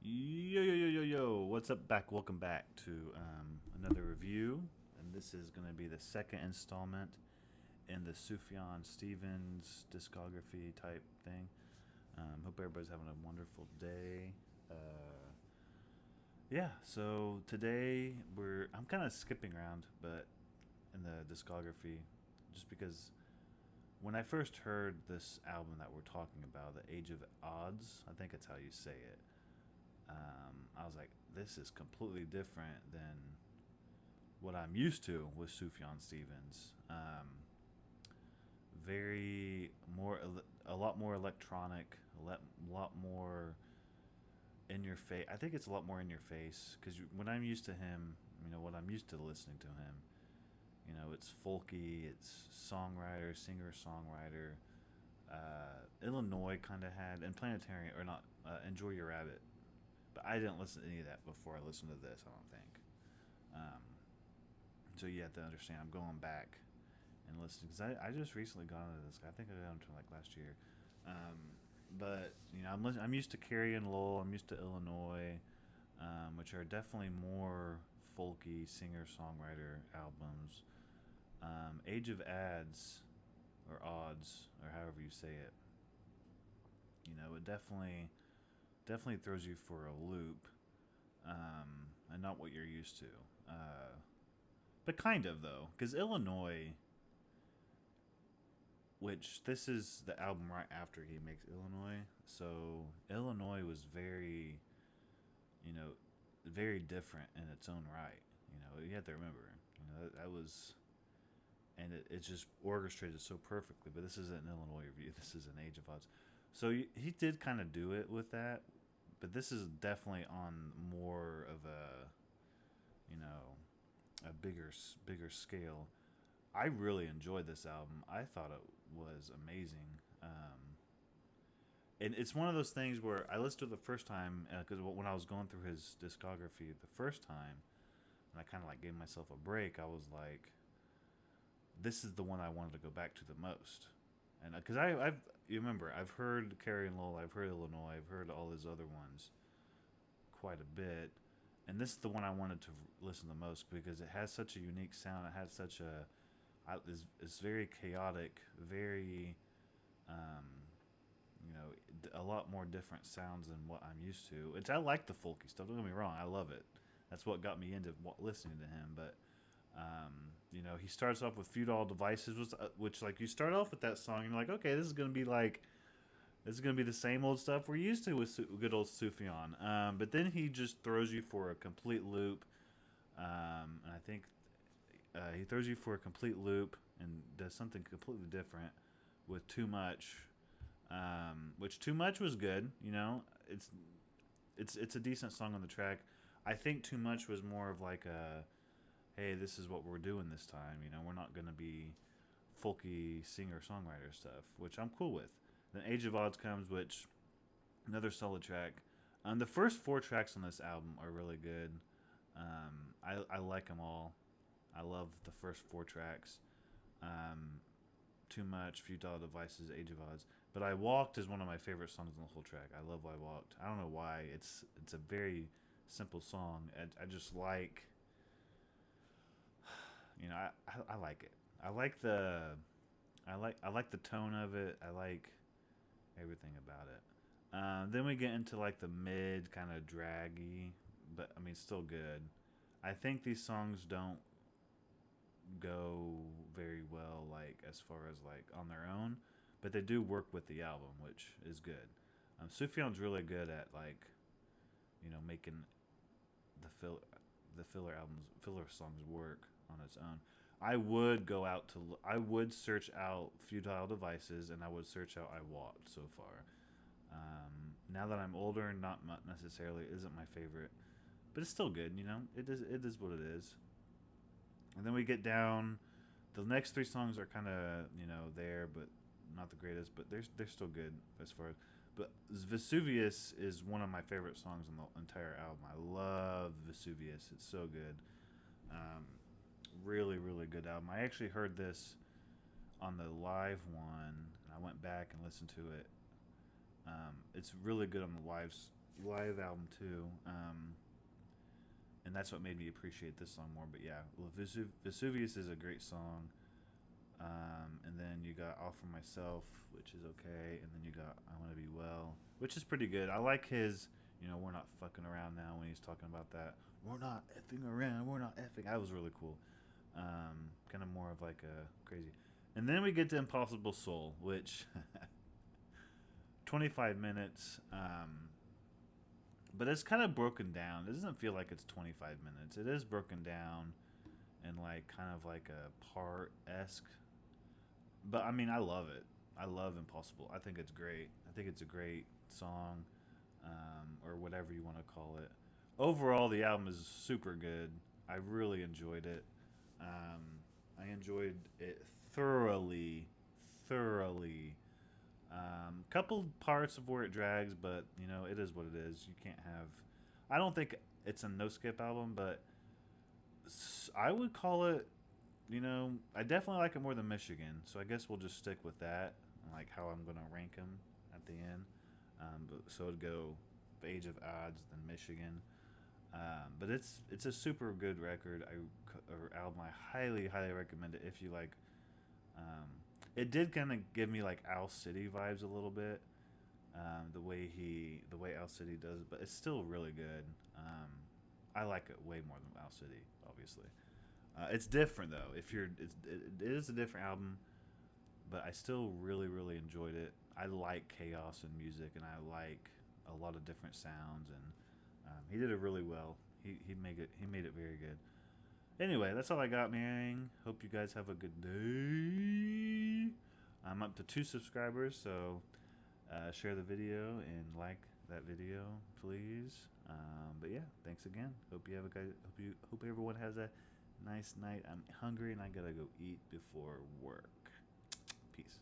Yo yo yo yo yo! What's up? Welcome back to another review, and this is going to be the second installment in the Sufjan Stevens discography type thing. Hope everybody's having a wonderful day. Yeah, so today I'm kind of skipping around, but in the discography, just because when I first heard this album that we're talking about, The Age of Odds, I think it's how you say it. I was like, this is completely different than what I'm used to with Sufjan Stevens. Very more, a lot more electronic, lot more in your face. I think it's a lot more in your face because when I'm used to him, what I'm used to listening to him, it's folky, it's songwriter, singer songwriter. Illinois kind of had, and Planetarium, or not, Enjoy Your Rabbit. But I didn't listen to any of that before I listened to this, I don't think. Um, so you have to understand, I'm going back and listening because I just recently got into this. I think I got into it like last year. Um, but I'm used to Carrie and Lowell. I'm used to Illinois, which are definitely more folky singer songwriter albums. Age of Ads or Odds or however you say it. It definitely throws you for a loop, and not what you're used to. But kind of though, because Illinois, which this is the album right after he makes Illinois, so Illinois was very, you know, very different in its own right. You have to remember, that was, and it's just orchestrated so perfectly. But this isn't an Illinois review. This is an Age of Odds. So he did kind of do it with that, but this is definitely on more of a, you know, a bigger scale. I really enjoyed this album. I thought it was amazing. And it's one of those things where I listened to it the first time because when I was going through his discography the first time, and I kind of like gave myself a break. I was like, this is the one I wanted to go back to the most. And because I've you remember I've heard Carrie and Lowell, I've heard Illinois, I've heard all his other ones quite a bit, and this is the one I wanted to listen the most because it has such a unique sound. It has such a it's very chaotic, very um, a lot more different sounds than what I'm used to. Which I like the folky stuff. Don't get me wrong, I love it. That's what got me into listening to him. But he starts off with Feudal Devices, which like you start off with that song, and you're like, okay, this is gonna be the same old stuff we're used to with good old Sufjan. But then he just throws you for a complete loop, and I think he throws you for a complete loop and does something completely different with Too Much, which Too Much was good. It's a decent song on the track. I think Too Much was more of like a, hey, this is what we're doing this time. We're not gonna be folky singer songwriter stuff, which I'm cool with. Then Age of Odds comes, which another solid track. The first four tracks on this album are really good. I like them all. I love the first four tracks. Um, Too Much, Futile Devices, Age of Odds. But I Walked is one of my favorite songs on the whole track. I love I Walked. I don't know why. It's a very simple song. I just like, I like it. I like the tone of it. I like everything about it. Then we get into like the mid kind of draggy, but I mean still good. I think these songs don't go very well like as far as like on their own, but they do work with the album, which is good. Sufjan's really good at like making the fill the filler songs work on its own. I would search out Futile Devices and I would search out I Walked so far. Now that I'm older, not necessarily isn't my favorite, but it's still good. It is what it is. And then we get down. The next three songs are kind of there, but not the greatest. But they're still good as far as. But Vesuvius is one of my favorite songs on the entire album. I love Vesuvius. It's so good. Um, Really, really good album. I actually heard this on the live one, and I went back and listened to it. It's really good on the live album too, and that's what made me appreciate this song more. But yeah, well, Vesuvius is a great song. And then you got All for Myself, which is okay, and then you got I Want to Be Well, which is pretty good. I like his, we're not fucking around now when he's talking about that. We're not effing around. We're not effing. That was really cool. Kind of more of like a crazy. And then we get to Impossible Soul, which 25 minutes. But it's kind of broken down. It doesn't feel like it's 25 minutes. It is broken down and like kind of like a part esque. But I mean, I love it. I love Impossible. I think it's great. I think it's a great song, or whatever you want to call it. Overall, the album is super good. I really enjoyed it. Um, I enjoyed it thoroughly, thoroughly. Couple parts of where it drags, but it is what it is. You can't have. I don't think it's a no skip album, but I would call it. I definitely like it more than Michigan, so I guess we'll just stick with that. Like how I'm gonna rank them at the end. So it'd go Age of Odds then Michigan. But it's a super good record. Or album. I highly highly recommend it if you like. Um, it did kind of give me like Owl City vibes a little bit. The way Owl City does it, but it's still really good. I like it way more than Owl City, obviously. It's different though. It is a different album, but I still really really enjoyed it. I like chaos in music, and I like a lot of different sounds, and he did it really well. He made it very good. Anyway, that's all I got, man. Hope you guys have a good day. I'm up to 2 subscribers, so share the video and like that video, please. But yeah, thanks again. Hope everyone has a nice night. I'm hungry and I gotta go eat before work. Peace.